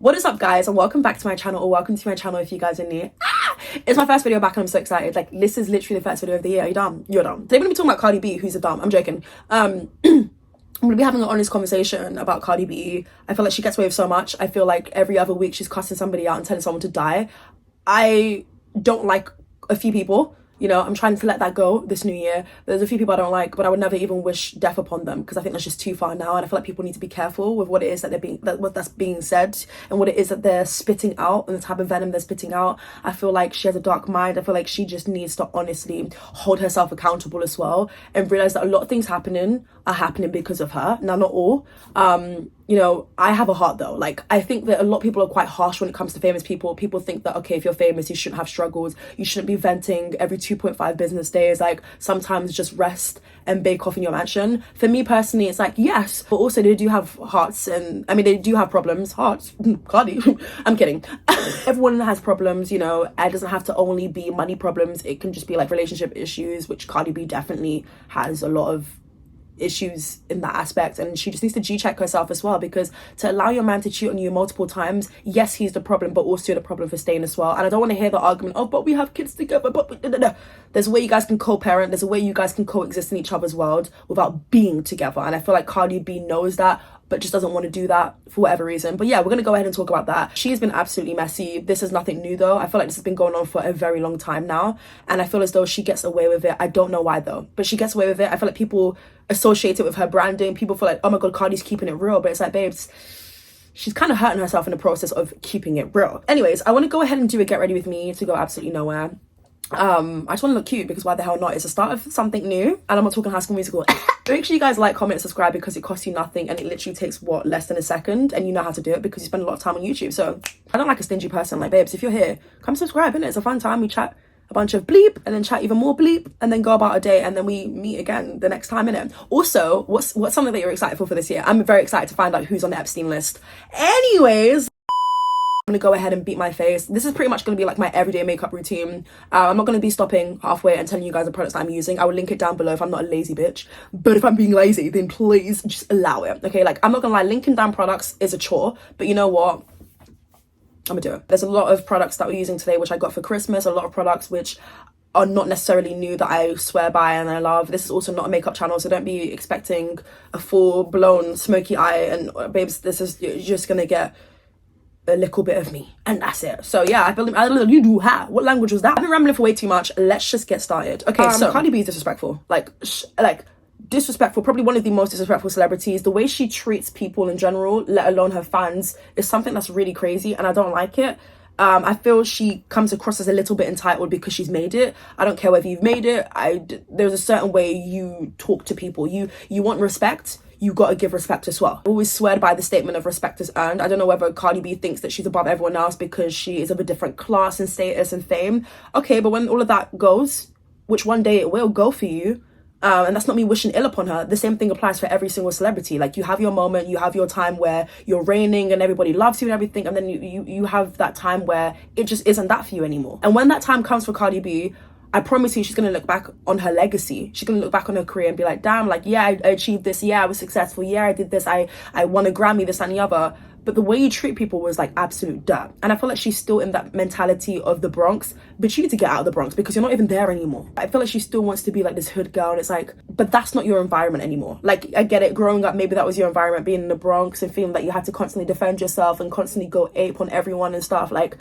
What is up, guys, and welcome back to my channel, or welcome to my channel if you guys are new. It's my first video back and I'm so excited. Like, this is literally the first video of the year. Are you dumb? You're dumb. Today we're gonna be talking about Cardi B, who's a dumb. I'm joking. I'm gonna be having an honest conversation about Cardi B. I feel like she gets away with so much. I feel like every other week she's cussing somebody out and telling someone to die. I don't like a few people. You know, I'm trying to let that go this new year. There's a few people I don't like, but I would never even wish death upon them, because I think that's just too far now. And I feel like people need to be careful with what it is that that's being said, and what it is that they're spitting out, and the type of venom they're spitting out. I feel like she has a dark mind. I feel like she just needs to honestly hold herself accountable as well, and realize that a lot of things are happening because of her. Now, not all. You know, I have a heart though. Like, I think that a lot of people are quite harsh when it comes to famous people. People think that, okay, if you're famous, you shouldn't have struggles. You shouldn't be venting every 2.5 business days. Like, sometimes just rest and bake off in your mansion. For me personally, it's like, yes, but also they do have hearts, and I mean, they do have problems. Hearts. Cardi. I'm kidding. Everyone has problems, you know. It doesn't have to only be money problems. It can just be like relationship issues, which Cardi B definitely has a lot of issues in that aspect, and she just needs to G-check herself as well, because to allow your man to cheat on you multiple times, yes, he's the problem, but also the problem for staying as well. And I don't want to hear the argument, oh, but we have kids together, but there's a way you guys can co-parent, there's a way you guys can coexist in each other's world without being together. And I feel like Cardi B knows that, but just doesn't want to do that for whatever reason. But yeah, we're gonna go ahead and talk about that. She's been absolutely messy. This is nothing new though. I feel like this has been going on for a very long time now, and I feel as though she gets away with it. I don't know why though, but she gets away with it. I feel like people associate it with her branding. People feel like, oh my god, Cardi's keeping it real, but it's like, babes, she's kind of hurting herself in the process of keeping it real. Anyways, I want to go ahead and do a get ready with me to go absolutely nowhere. I just want to look cute, because why the hell not? It's the start of something new, and I'm not talking High School Musical. Make sure you guys like, comment, subscribe, because it costs you nothing, and it literally takes what, less than a second, and you know how to do it because you spend a lot of time on YouTube. So I don't like a stingy person. Like, babes, if you're here, come subscribe, innit? It's a fun time. We chat a bunch of bleep, and then chat even more bleep, and then go about a day, and then we meet again the next time, innit? Also, what's something that you're excited for this year? I'm very excited to find out who's on the Epstein list. Anyways, I'm gonna go ahead and beat my face. This is pretty much gonna be like my everyday makeup routine. I'm not gonna be stopping halfway and telling you guys the products that I'm using. I will link it down below if I'm not a lazy bitch. But if I'm being lazy, then please just allow it. Okay, like, I'm not gonna lie, linking down products is a chore, but you know what? I'm gonna do it. There's a lot of products that we're using today which I got for Christmas, a lot of products which are not necessarily new that I swear by and I love. This is also not a makeup channel, so don't be expecting a full-blown smoky eye, and babes, this is, you're just gonna get a little bit of me, and that's it. So yeah, what language was that? I've been rambling for way too much. Let's just get started. Okay, so Cardi B is disrespectful. Like disrespectful, probably one of the most disrespectful celebrities. The way she treats people in general, let alone her fans, is something that's really crazy, and I don't like it. I feel she comes across as a little bit entitled because she's made it. I don't care whether you've made it. There's a certain way you talk to people. You want respect, you gotta give respect as well. I always swear by the statement of respect is earned. I don't know whether Cardi B thinks that she's above everyone else because she is of a different class and status and fame. Okay, but when all of that goes, which one day it will go for you, and that's not me wishing ill upon her, the same thing applies for every single celebrity. Like, you have your moment, you have your time where you're reigning and everybody loves you and everything, and then you have that time where it just isn't that for you anymore. And when that time comes for Cardi B, I promise you, she's gonna look back on her legacy. She's gonna look back on her career and be like, damn, like, yeah, I achieved this, yeah, I was successful, yeah, I did this, I won a Grammy, this and the other. But the way you treat people was like absolute dirt. And I feel like she's still in that mentality of the Bronx, but you need to get out of the Bronx because you're not even there anymore. I feel like she still wants to be like this hood girl, and it's like, but that's not your environment anymore. Like, I get it, growing up, maybe that was your environment, being in the Bronx and feeling that you had to constantly defend yourself and constantly go ape on everyone and stuff. Like,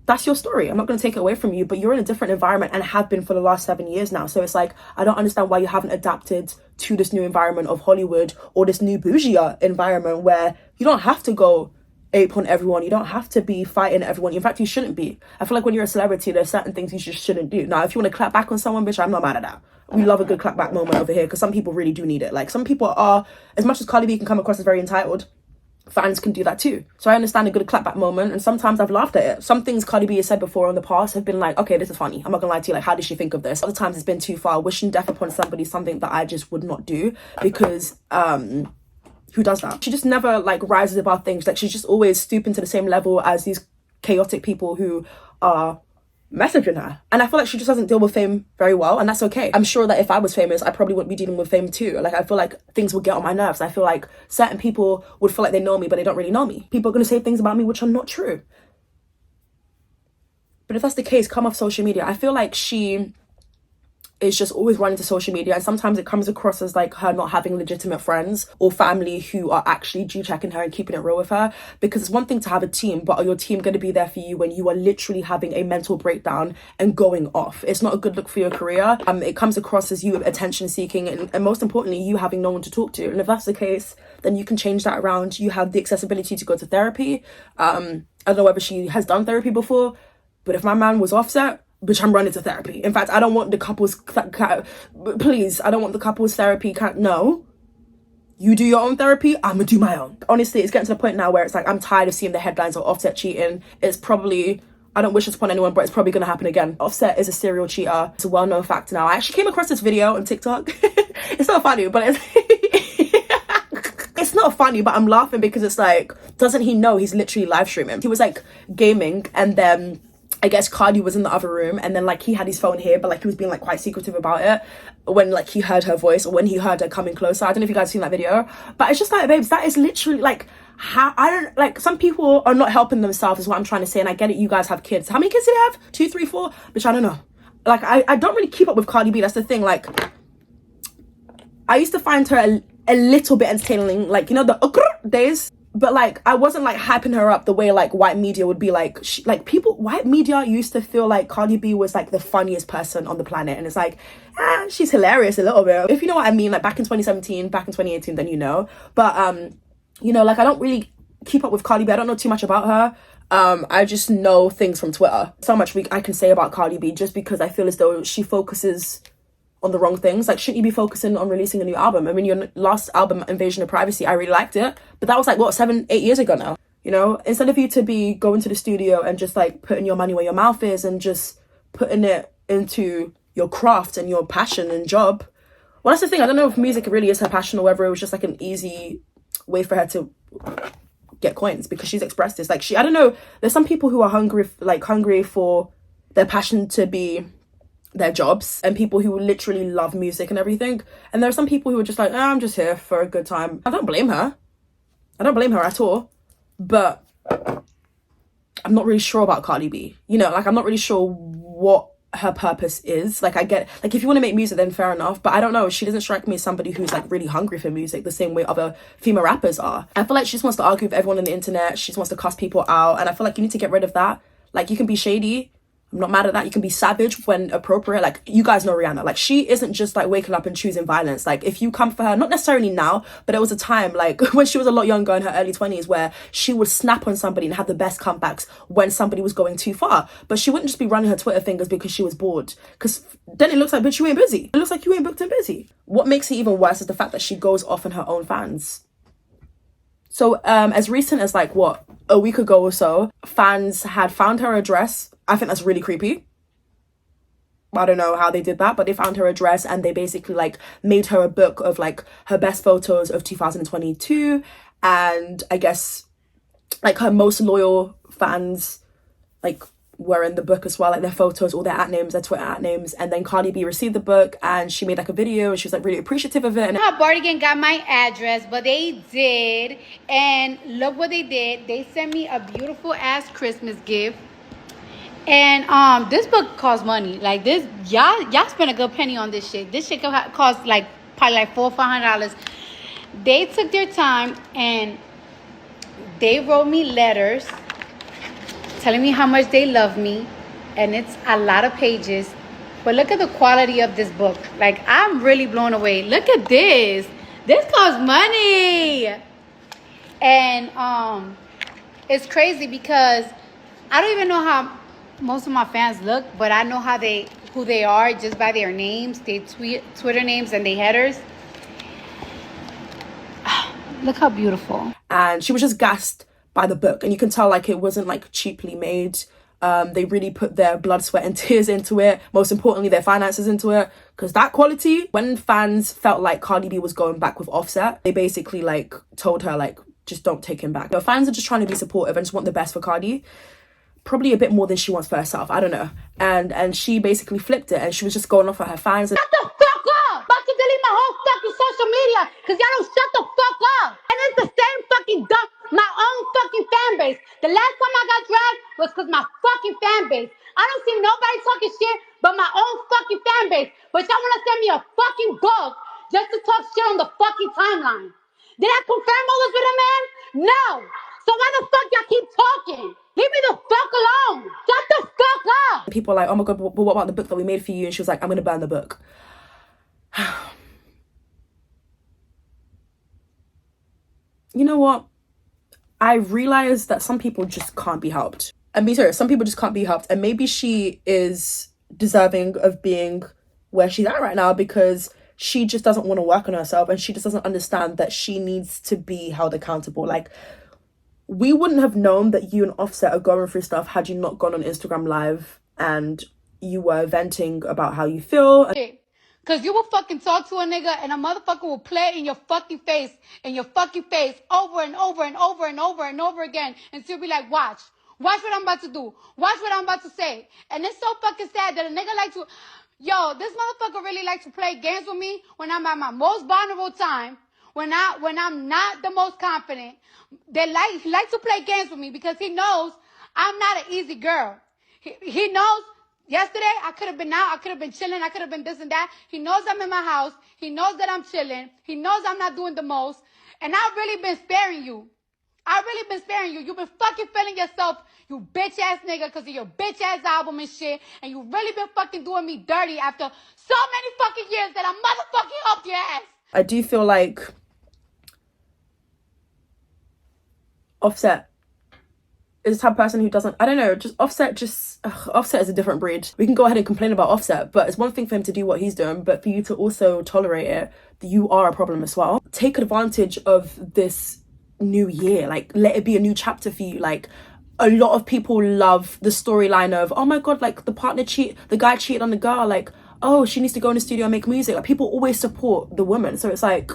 that's your story. I'm not going to take it away from you, but you're in a different environment and have been for the last 7 years now. So it's like, I don't understand why you haven't adapted to this new environment of Hollywood, or this new bougie environment where you don't have to go ape on everyone. You don't have to be fighting everyone. In fact, you shouldn't be. I feel like when you're a celebrity, there's certain things you just shouldn't do. Now, if you want to clap back on someone, bitch, I'm not mad at that. We love a good clap back moment over here, because some people really do need it. Like, some people are, as much as Cardi B can come across as very entitled, fans can do that too. So I understand a good clapback moment, and sometimes I've laughed at it. Some things Cardi B has said before in the past have been like, okay, this is funny. I'm not gonna lie to you, like, how did she think of this? Other times it's been too far. Wishing death upon somebody is something that I just would not do, because who does that? She just never like rises above things. Like, she's just always stooping to the same level as these chaotic people who are messaging her. And I feel like she just doesn't deal with fame very well, and that's okay. I'm sure that if I was famous, I probably wouldn't be dealing with fame too. Like, I feel like things would get on my nerves. I feel like certain people would feel like they know me, but they don't really know me. People are going to say things about me which are not true. But if that's the case, come off social media. I feel like she is just always running to social media, and sometimes it comes across as like her not having legitimate friends or family who are actually G-checking her and keeping it real with her. Because it's one thing to have a team, but are your team going to be there for you when you are literally having a mental breakdown and going off? It's not a good look for your career. It comes across as you attention seeking, and most importantly, you having no one to talk to. And if that's the case, then you can change that around. You have the accessibility to go to therapy. I don't know whether she has done therapy before, but if my man was Offset, bitch, I'm running to therapy. In fact, I don't want the couples, please, I don't want the couples therapy. No, you do your own therapy, I'm gonna do my own. Honestly, it's getting to the point now where it's like, I'm tired of seeing the headlines of Offset cheating. It's probably, I don't wish this upon anyone, but it's probably gonna happen again. Offset is a serial cheater. It's a well-known fact now. I actually came across this video on TikTok. It's not funny, but it's it's not funny, but I'm laughing because it's like, doesn't he know he's literally live streaming? He was like gaming, and then I guess Cardi was in the other room, and then like he had his phone here, but like he was being like quite secretive about it when like he heard her voice, or when he heard her coming closer. I don't know if you guys seen that video, but it's just like, babes, that is literally like, how, I don't, like, some people are not helping themselves is what I'm trying to say. And I get it, you guys have kids. How many kids do you have? 2, 3, 4? Which I don't know. Like, I don't really keep up with Cardi B. That's the thing. Like, I used to find her a little bit entertaining, like, you know, the days. But like, I wasn't like hyping her up the way like white media would be like, white media used to feel like Cardi B was like the funniest person on the planet. And it's like, she's hilarious a little bit. If you know what I mean, like back in 2017, back in 2018, then you know. But, you know, like I don't really keep up with Cardi B. I don't know too much about her. I just know things from Twitter. So much I can say about Cardi B just because I feel as though she focuses on the wrong things. Like, shouldn't you be focusing on releasing a new album? I mean, your last album, Invasion of Privacy, I really liked it, but that was like, what, 7, 8 years ago now, you know? Instead of you to be going to the studio and just like putting your money where your mouth is and just putting it into your craft and your passion and job. Well, that's the thing. I don't know if music really is her passion or whether it was just like an easy way for her to get coins, because she's expressed this. Like, I don't know, there's some people who are hungry for their passion to be their jobs, and people who literally love music and everything. And there are some people who are just like, I'm just here for a good time. I don't blame her. I don't blame her at all. But I'm not really sure about Cardi B. You know, like, I'm not really sure what her purpose is. Like, I get, like, if you want to make music, then fair enough. But I don't know. She doesn't strike me as somebody who's like really hungry for music the same way other female rappers are. I feel like she just wants to argue with everyone on the internet. She just wants to cuss people out. And I feel like you need to get rid of that. Like, you can be shady. I'm not mad at that. You can be savage when appropriate. Like, you guys know Rihanna. Like, she isn't just like waking up and choosing violence. Like, if you come for her, not necessarily now, but there was a time like when she was a lot younger in her early 20s where she would snap on somebody and have the best comebacks when somebody was going too far. But she wouldn't just be running her Twitter fingers because she was bored. Because then it looks like, bitch, you ain't busy. It looks like you ain't booked and busy. What makes it even worse is the fact that she goes off on her own fans. So as recent as like, what, a week ago or so, fans had found her address. I think that's really creepy. I don't know how they did that, but they found her address and they basically like made her a book of like her best photos of 2022. And I guess like her most loyal fans like were in the book as well, like their photos, all their @names, their Twitter @names. And then Cardi B received the book and she made like a video and she was like really appreciative of it. And how Bardigan got my address, but they did. And look what they did. They sent me a beautiful ass Christmas gift. And this book costs money. Like, this, y'all spent a good penny on this shit. This shit cost like probably like $400 or $500. They took their time and they wrote me letters telling me how much they love me, and it's a lot of pages. But look at the quality of this book. Like, I'm really blown away. Look at this. This costs money. And it's crazy because I don't even know how most of my fans look, but I know who they are just by their names, their Twitter names and their headers. Look how beautiful. And she was just gassed by the book, and you can tell like it wasn't like cheaply made. They really put their blood, sweat and tears into it, most importantly their finances into it, because that quality, when fans felt like Cardi B was going back with Offset, they basically like told her like, just don't take him back. Your fans are just trying to be supportive and just want the best for Cardi. probably a bit more than she wants for herself. I don't know. And she basically flipped it, and she was just going off at her fans. Shut the fuck up! About to delete my whole fucking social media because y'all don't shut the fuck up. And it's the same fucking dump, my own fucking fan base. The last time I got dragged was because my fucking fan base. I don't see nobody talking shit but my own fucking fan base. But y'all want to send me a fucking book just to talk shit on the fucking timeline. Did I confirm all this with a man? No. So why the fuck y'all keep talking? Leave me the fuck alone. Shut the fuck up. People are like, oh my God, but what about the book that we made for you? And she was like, I'm going to burn the book. You know what? I realized that some people just can't be helped. And be serious, some people just can't be helped. And maybe she is deserving of being where she's at right now because she just doesn't want to work on herself, and she just doesn't understand that she needs to be held accountable. Like, we wouldn't have known that you and Offset are going through stuff had you not gone on Instagram Live and you were venting about how you feel. Because you will fucking talk to a nigga and a motherfucker will play it in your fucking face, over and over and over and over and over again. And she'll be like, watch what I'm about to do. Watch what I'm about to say. And it's so fucking sad that a nigga like to, yo, this motherfucker really likes to play games with me when I'm at my most vulnerable time, when I'm not the most confident. He likes to play games with me because he knows I'm not an easy girl. He knows. Yesterday, I could have been out. I could have been chilling. I could have been this and that. He knows I'm in my house. He knows that I'm chilling. He knows I'm not doing the most. And I've really been sparing you. You've been fucking feeling yourself, you bitch ass nigga, because of your bitch ass album and shit. And you really been fucking doing me dirty after so many fucking years that I motherfucking helped your ass. I do feel like Offset is the type of person who doesn't, I don't know, just Offset is a different breed. We can go ahead and complain about Offset, but it's one thing for him to do what he's doing, but for you to also tolerate it, you are a problem as well. Take advantage of this new year. Like, let it be a new chapter for you. Like, a lot of people love the storyline of, oh my God, like the guy cheated on the girl, like, oh, she needs to go in the studio and make music. Like, people always support the woman. So it's like,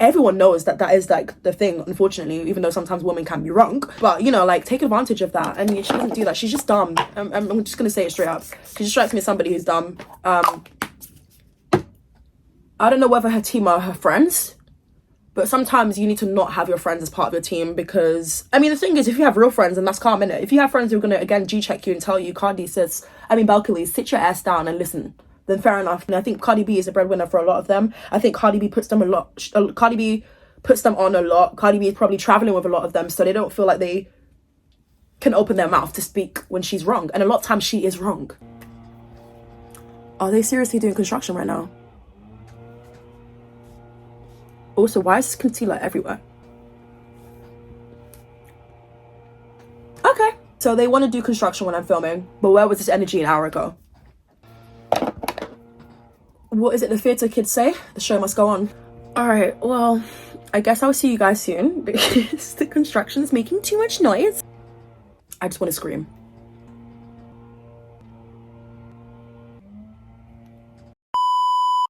everyone knows that is like the thing, unfortunately, even though sometimes women can be wrong. But, you know, like, take advantage of that. And she doesn't do that. She's just dumb. I'm just gonna say it straight up. She just strikes me as somebody who's dumb. I don't know whether her team are her friends, but sometimes you need to not have your friends as part of your team, because, I mean, the thing is, if you have real friends, then that's calm, innit? If you have friends who are gonna, again, G-check you and tell you, Balkily, sit your ass down and listen, then fair enough. And I think Cardi B is a breadwinner for a lot of them. I think Cardi B puts them on a lot. Cardi B is probably traveling with a lot of them, so they don't feel like they can open their mouth to speak when she's wrong. And a lot of times she is wrong. Are they seriously doing construction right now? Also, why is concealer everywhere? Okay, so they want to do construction when I'm filming, but where was this energy an hour ago? What is it the theatre kids say? The show must go on. Alright, well, I guess I'll see you guys soon because the construction is making too much noise. I just want to scream.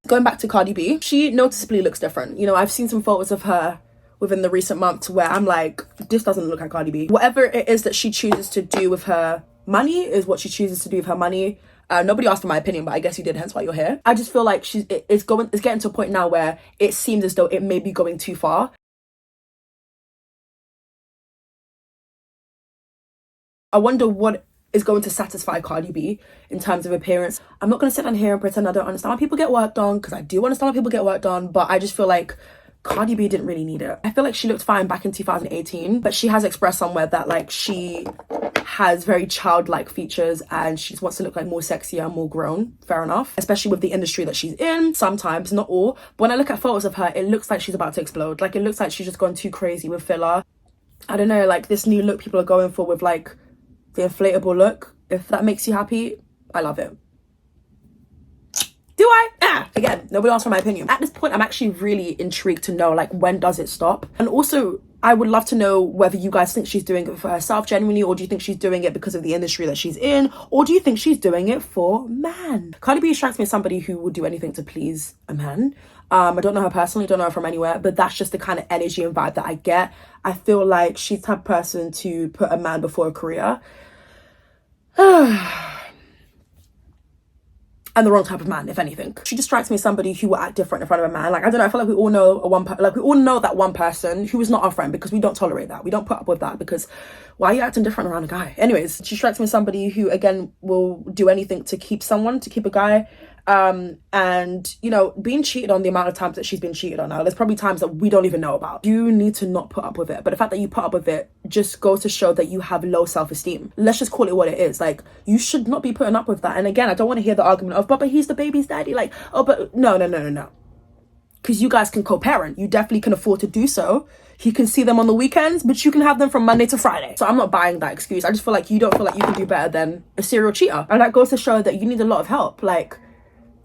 Going back to Cardi B, she noticeably looks different. You know, I've seen some photos of her within the recent months where I'm like, this doesn't look like Cardi B. Whatever it is that she chooses to do with her money is what she chooses to do with her money. Nobody asked for my opinion, but I guess you did, hence why you're here. I just feel like it's getting to a point now where it seems as though it may be going too far. I wonder what is going to satisfy Cardi B in terms of appearance. I'm not going to sit down here and pretend I don't understand why people get work done, because I do understand why people get work done, but I just feel like Cardi B didn't really need it. I feel like she looked fine back in 2018, but she has expressed somewhere that, like, she has very childlike features and she just wants to look like more sexier, more grown. Fair enough. Especially with the industry that she's in. Sometimes, not all. But when I look at photos of her, it looks like she's about to explode. Like, it looks like she's just gone too crazy with filler. I don't know, like, this new look people are going for with, like, the inflatable look. If that makes you happy, I love it. Do I? Again, nobody asked for my opinion. At this point, I'm actually really intrigued to know, like, when does it stop? And also, I would love to know whether you guys think she's doing it for herself genuinely, or do you think she's doing it because of the industry that she's in, or do you think she's doing it for man? Cardi B strikes me as somebody who would do anything to please a man. I don't know her personally, don't know her from anywhere, but that's just the kind of energy and vibe that I get. I feel like she's the type of person to put a man before a career. And the wrong type of man, if anything. She just strikes me as somebody who will act different in front of a man. Like, I don't know, I feel like we all know we all know that one person who is not our friend, because we don't tolerate that. We don't put up with that, because why are you acting different around a guy? Anyways, she strikes me as somebody who, again, will do anything to keep a guy. And, you know, being cheated on, the amount of times that she's been cheated on now, there's probably times that we don't even know about. You need to not put up with it. But the fact that you put up with it just goes to show that you have low self-esteem. Let's just call it what it is. Like, you should not be putting up with that. And again, I don't want to hear the argument of, but he's the baby's daddy. Like, oh, but no. Because you guys can co-parent. You definitely can afford to do so. He can see them on the weekends, but you can have them from Monday to Friday. So I'm not buying that excuse. I just feel like you don't feel like you can do better than a serial cheater. And that goes to show that you need a lot of help. Like,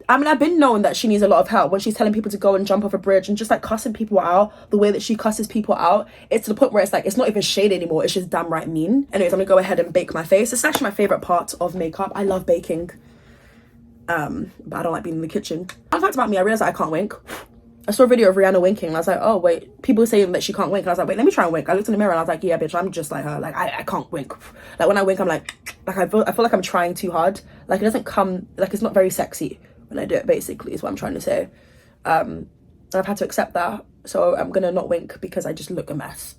I mean, I've been knowing that she needs a lot of help when she's telling people to go and jump off a bridge and just like cussing people out. The way that she cusses people out, it's to the point where it's like, it's not even shade anymore. It's just damn right mean. Anyways, I'm gonna go ahead and bake my face. It's actually my favorite part of makeup. I love baking. But I don't like being in the kitchen. Fun fact about me, I realized that I can't wink. I saw a video of Rihanna winking and I was like, oh wait, people saying that she can't wink. And I was like, wait, let me try and wink. I looked in the mirror and I was like, yeah, bitch, I'm just like her. Like, I can't wink. Like, when I wink, I'm like I feel like I'm trying too hard. Like, it doesn't come, like, it's not very sexy when I do it, basically, is what I'm trying to say. And I've had to accept that. So I'm gonna not wink because I just look a mess.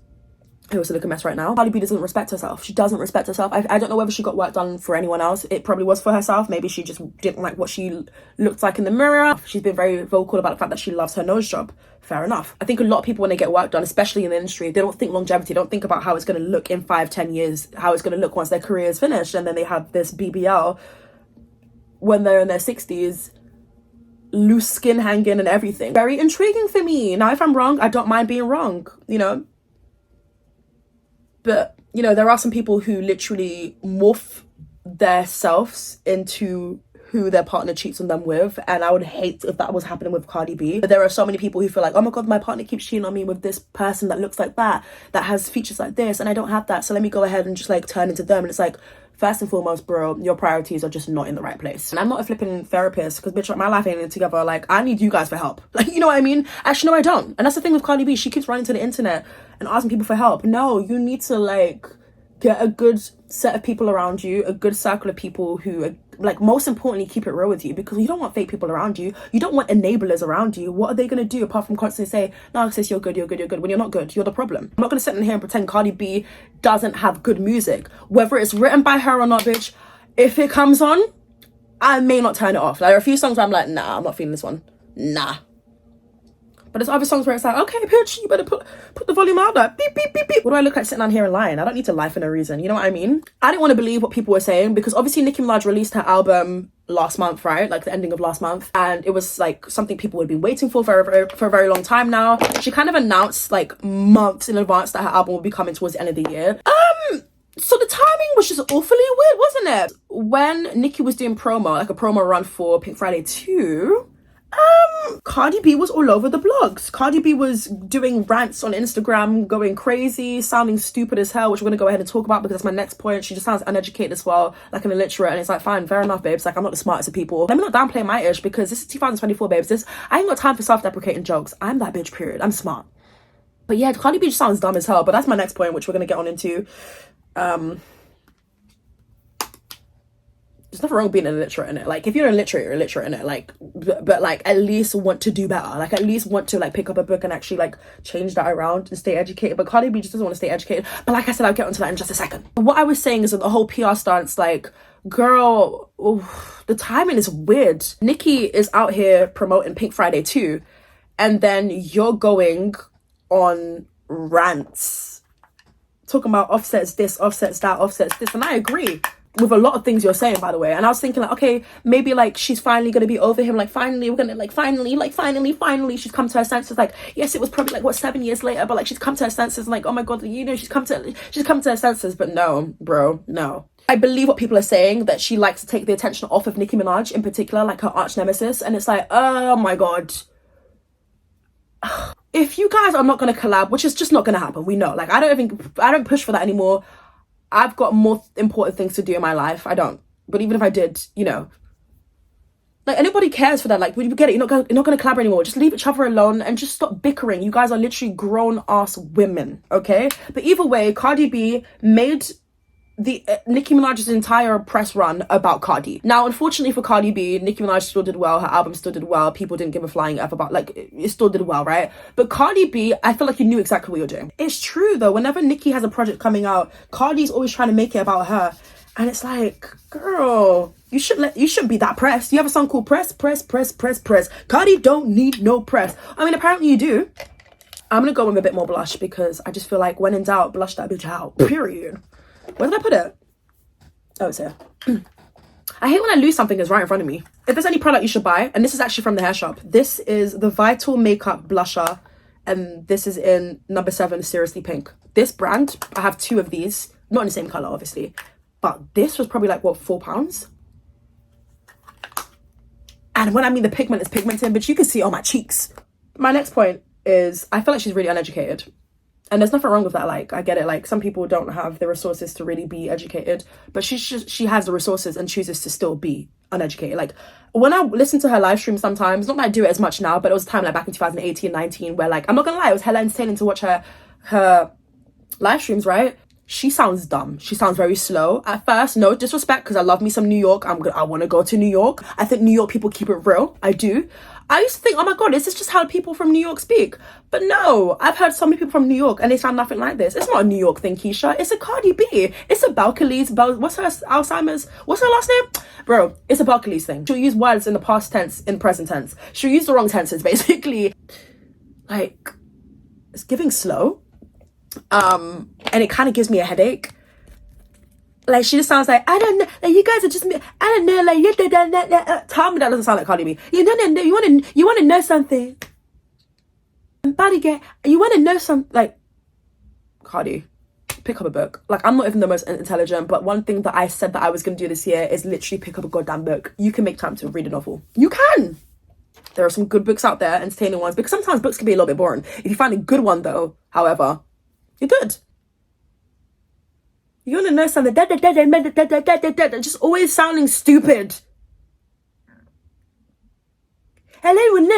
I also look a mess right now. Cardi B doesn't respect herself. She doesn't respect herself. I don't know whether she got work done for anyone else. It probably was for herself. Maybe she just didn't like what she looked like in the mirror. She's been very vocal about the fact that she loves her nose job. Fair enough. I think a lot of people, when they get work done, especially in the industry, they don't think longevity. They don't think about how it's going to look in 5-10 years, how it's going to look once their career is finished. And then they have this BBL when they're in their 60s, loose skin hanging and everything. Very intriguing for me. Now, if I'm wrong, I don't mind being wrong, you know. But, you know, there are some people who literally morph their selves into who their partner cheats on them with. And I would hate if that was happening with Cardi B. But there are so many people who feel like, oh my God, my partner keeps cheating on me with this person that looks like that has features like this, and I don't have that. So let me go ahead and just like turn into them. And it's like, first and foremost, bro, your priorities are just not in the right place. And I'm not a flipping therapist, because bitch, my life ain't together. Like, I need you guys for help. Like, you know what I mean? Actually, no, I don't. And that's the thing with Cardi B. She keeps running to the internet and asking people for help. No, you need to like get a good set of people around you, a good circle of people who are, like, most importantly, keep it real with you, because you don't want fake people around you. You don't want enablers around you. What are they going to do apart from constantly say, no, sis, you're good, when you're not good, you're the problem. I'm not going to sit in here and pretend Cardi B doesn't have good music. Whether it's written by her or not, bitch, if it comes on, I may not turn it off. Like, there are a few songs where I'm like, nah, I'm not feeling this one. Nah. But there's other songs where it's like, okay, bitch, you better put the volume out there. Beep, beep, beep, beep. What do I look like sitting down here and lying? I don't need to lie for no reason. You know what I mean? I didn't want to believe what people were saying, because obviously Nicki Minaj released her album last month, right? Like the ending of last month. And it was like something people had been waiting for a very long time now. She kind of announced like months in advance that her album would be coming towards the end of the year. So the timing was just awfully weird, wasn't it? When Nicki was doing promo, like a promo run for Pink Friday 2, Cardi B was all over the blogs. Cardi B was doing rants on Instagram, going crazy, sounding stupid as hell, which we're gonna go ahead and talk about because that's my next point. She just sounds uneducated as well, like an illiterate, and it's like, fine, fair enough, babes. Like, I'm not the smartest of people. Let me not downplay my ish, because this is 2024, babes. I ain't got time for self-deprecating jokes. I'm that bitch, period. I'm smart. But yeah, Cardi B just sounds dumb as hell, but that's my next point, which we're gonna get on into. There's nothing wrong with being illiterate in it. Like, if you're illiterate, you're illiterate in it. Like, but like, at least want to do better. Like, at least want to like pick up a book and actually like change that around and stay educated. But Cardi B just doesn't want to stay educated. But like I said, I'll get onto that in just a second. What I was saying is that the whole PR stance, like, girl, the timing is weird. Nicki is out here promoting Pink Friday 2, and then you're going on rants talking about Offset's this, Offset's that, Offset's this, and I agree with a lot of things you're saying, by the way. And I was thinking like, okay, maybe like she's finally gonna be over him, like finally we're gonna like finally she's come to her senses. Like, yes, it was probably like what 7 years later, but like she's come to her senses, and like, oh my God, you know, she's come to her senses. But no, bro, no. I believe what people are saying, that she likes to take the attention off of Nicki Minaj in particular, like her arch nemesis, and it's like, oh my God. If you guys are not gonna collab, which is just not gonna happen, we know. Like, I don't push for that anymore. I've got more important things to do in my life. I don't. But even if I did, you know, like, anybody cares for that. Like, we get it. You're not going to collaborate anymore. Just leave each other alone and just stop bickering. You guys are literally grown ass women, okay? But either way, Cardi B made Nicki Minaj's entire press run about Cardi. Now, unfortunately for Cardi B, Nicki Minaj still did well. Her album still did well. People didn't give a flying F about, like, it still did well, right? But Cardi B, I feel like you knew exactly what you're doing. It's true, though. Whenever Nicki has a project coming out, Cardi's always trying to make it about her. And it's like, girl, you shouldn't be that pressed. You have a song called Press. Cardi don't need no press. I mean, apparently you do. I'm gonna go with a bit more blush because I just feel like when in doubt, blush that bitch out. Period. Where did I put it? Oh, it's here. I hate when I lose something that's right in front of me. If there's any product you should buy, and this is actually from the hair shop. This is the Vital Makeup Blusher, and this is in number 7, Seriously Pink. This brand, I have 2 of these. Not in the same color, obviously. But this was probably like, what, £4? And when I mean the pigment is pigmented, but you can see it on my cheeks. My next point is, I feel like she's really uneducated. And there's nothing wrong with that. Like, I get it. Like, some people don't have the resources to really be educated, but she has the resources and chooses to still be uneducated. Like, when I listen to her live stream sometimes, not that I do it as much now, but it was a time like back in 2018, 19, where, like, I'm not gonna lie, it was hella entertaining to watch her live streams, right? She sounds dumb. She sounds very slow. At first, no disrespect, because I love me some New York. I want to go to New York. I think New York people keep it real. I do. I used to think, oh my God, is this just how people from New York speak? But no, I've heard so many people from New York and they sound nothing like this. It's not a New York thing, Keisha. It's a Cardi B. It's a Balkalees. What's her Alzheimer's? What's her last name? Bro, it's a Balkalees thing. She'll use words in the past tense, in present tense. She'll use the wrong tenses, basically. Like, it's giving slow. And it kind of gives me a headache. Like, she just sounds like, I don't know, like, you guys are just, I don't know, like, tell me that doesn't sound like Cardi B. You want to know something. Body get, you want to know something, like, Cardi, pick up a book. Like, I'm not even the most intelligent, but one thing that I said that I was going to do this year is literally pick up a goddamn book. You can make time to read a novel. You can. There are some good books out there, entertaining ones, because sometimes books can be a little bit boring. If you find a good one, though, however, you're good. You want to know something? Just always sounding stupid. Hello, and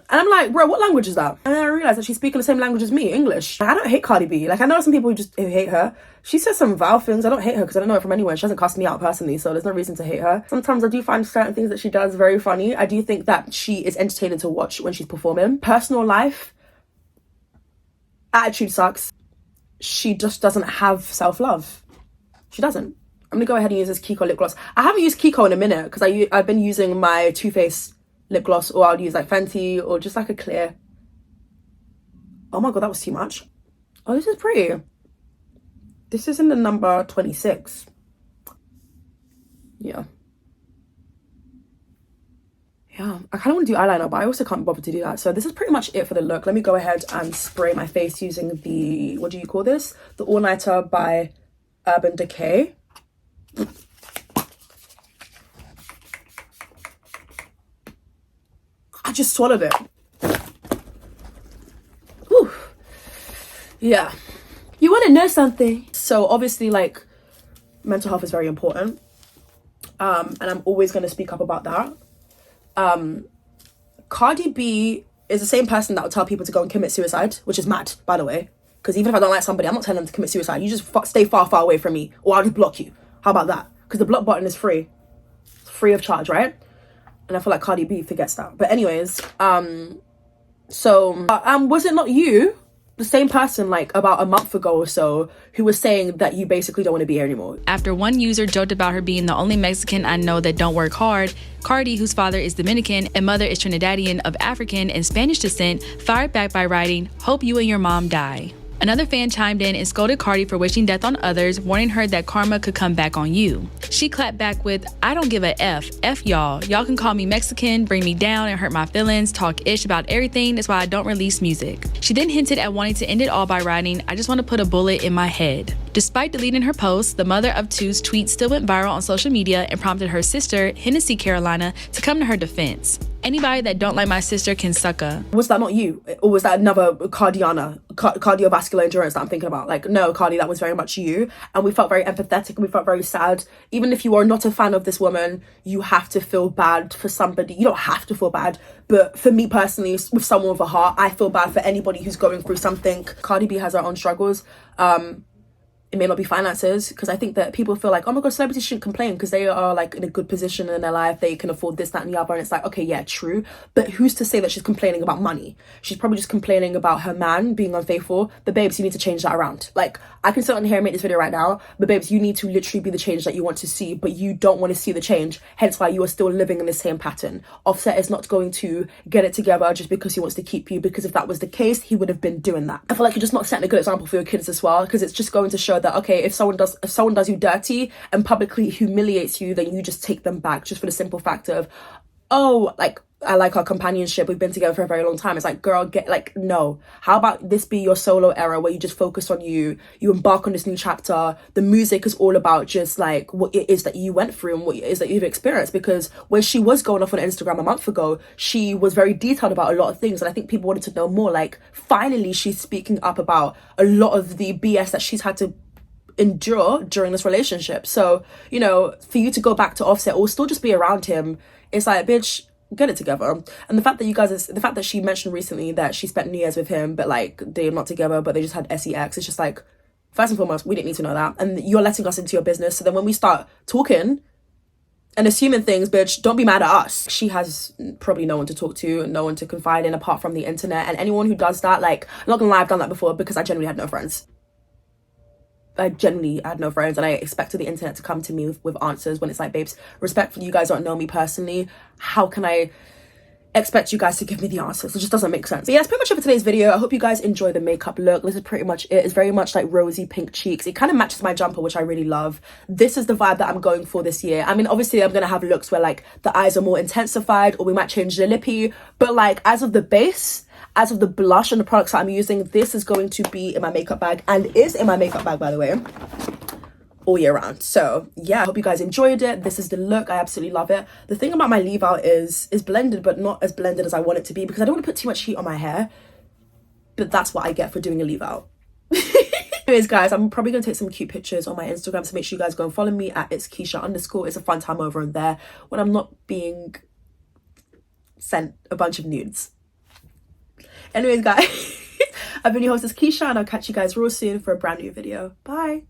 I'm like, bro, what language is that? And then I realized that she's speaking the same language as me, English. I don't hate Cardi B. Like, I know some people who hate her. She says some vile things. I don't hate her because I don't know her from anywhere. She hasn't cussed me out personally, so there's no reason to hate her. Sometimes I do find certain things that she does very funny. I do think that she is entertaining to watch when she's performing. Personal life, attitude sucks. She just doesn't have self-love. She doesn't. I'm gonna go ahead and use this Kiko lip gloss. I haven't used Kiko in a minute because I've been using my Too Faced lip gloss, or I'll use like Fenty or just like a clear. Oh my God, that was too much. Oh, this is pretty. This is in the number 26. Yeah, I kind of want to do eyeliner, but I also can't bother to do that. So this is pretty much it for the look. Let me go ahead and spray my face using the, what do you call this? The All Nighter by Urban Decay. I just swallowed it. Whew. Yeah. You want to know something? So obviously, like, mental health is very important. And I'm always going to speak up about that. Cardi B is the same person that will tell people to go and commit suicide, which is mad, by the way. Because even if I don't like somebody, I'm not telling them to commit suicide. You just stay far, far away from me, or I'll just block you. How about that? Because the block button is free. It's free of charge, right? And I feel like Cardi B forgets that. But anyways, was it not you, the same person, like about a month ago or so, who was saying that you basically don't want to be here anymore? After one user joked about her being the only Mexican I know that don't work hard, Cardi, whose father is Dominican and mother is Trinidadian of African and Spanish descent, fired back by writing, "Hope you and your mom die." Another fan chimed in and scolded Cardi for wishing death on others, warning her that karma could come back on you. She clapped back with, "I don't give a F. F y'all. Y'all can call me Mexican, bring me down and hurt my feelings, talk ish about everything. That's why I don't release music." She then hinted at wanting to end it all by writing, "I just want to put a bullet in my head." Despite deleting her post, the mother of two's tweet still went viral on social media and prompted her sister, Hennessy Carolina, to come to her defense. "Anybody that don't like my sister can suck a..." Was that not you? Or was that another cardiovascular endurance that I'm thinking about? Like, no, Cardi, that was very much you. And we felt very empathetic and we felt very sad. Even if you are not a fan of this woman, you have to feel bad for somebody. You don't have to feel bad. But for me personally, with someone with a heart, I feel bad for anybody who's going through something. Cardi B has her own struggles. It may not be finances, because I think that people feel like, oh my god, celebrities shouldn't complain because they are like in a good position in their life, they can afford this, that and the other. And it's like, okay, yeah, true, but who's to say that she's complaining about money? She's probably just complaining about her man being unfaithful. But babes, you need to change that around. Like, I can sit on here and make this video right now, but babes, you need to literally be the change that you want to see, but you don't want to see the change, hence why you are still living in the same pattern. Offset is not going to get it together just because he wants to keep you, because if that was the case, he would have been doing that. I feel like you're just not setting a good example for your kids as well, because it's just going to show that, okay, if someone does you dirty and publicly humiliates you, then you just take them back, just for the simple fact of, oh, like, I like our companionship, we've been together for a very long time. It's like, girl, get, like, no. How about this be your solo era where you just focus on you embark on this new chapter. The music is all about just like what it is that you went through and what it is that you've experienced, because when she was going off on Instagram a month ago, she was very detailed about a lot of things, and I think people wanted to know more. Like, finally she's speaking up about a lot of the BS that she's had to endure during this relationship. So, you know, for you to go back to Offset or still just be around him, it's like, bitch, get it together. And the fact that she mentioned recently that she spent New Year's with him, but like they're not together, but they just had sex, it's just like, first and foremost, we didn't need to know that, and you're letting us into your business. So then when we start talking and assuming things, bitch, don't be mad at us. She has probably no one to talk to, no one to confide in apart from the internet, and anyone who does that, like, I'm not gonna lie, I've done that before because I genuinely had no friends. I genuinely had no friends, and I expected the internet to come to me with answers when it's like, babes, respectfully, you guys don't know me personally. How can I expect you guys to give me the answers? It just doesn't make sense. But yeah, that's pretty much it for today's video. I hope you guys enjoy the makeup look. This is pretty much it. It's very much like rosy pink cheeks. It kind of matches my jumper, which I really love. This is the vibe that I'm going for this year. I mean, obviously I'm gonna have looks where like the eyes are more intensified, or we might change the lippy, but like as of the base, as of the blush and the products that I'm using, this is going to be in my makeup bag, and is in my makeup bag, by the way, all year round. So yeah, I hope you guys enjoyed it. This is the look. I absolutely love it. The thing about my leave out is blended, but not as blended as I want it to be, because I don't want to put too much heat on my hair, but that's what I get for doing a leave out. Anyways, guys, I'm probably gonna take some cute pictures on my Instagram, so make sure you guys go and follow me at Itzkeisha_. It's a fun time over on there when I'm not being sent a bunch of nudes. Anyways, guys, I've been your hostess Keisha, and I'll catch you guys real soon for a brand new video. Bye.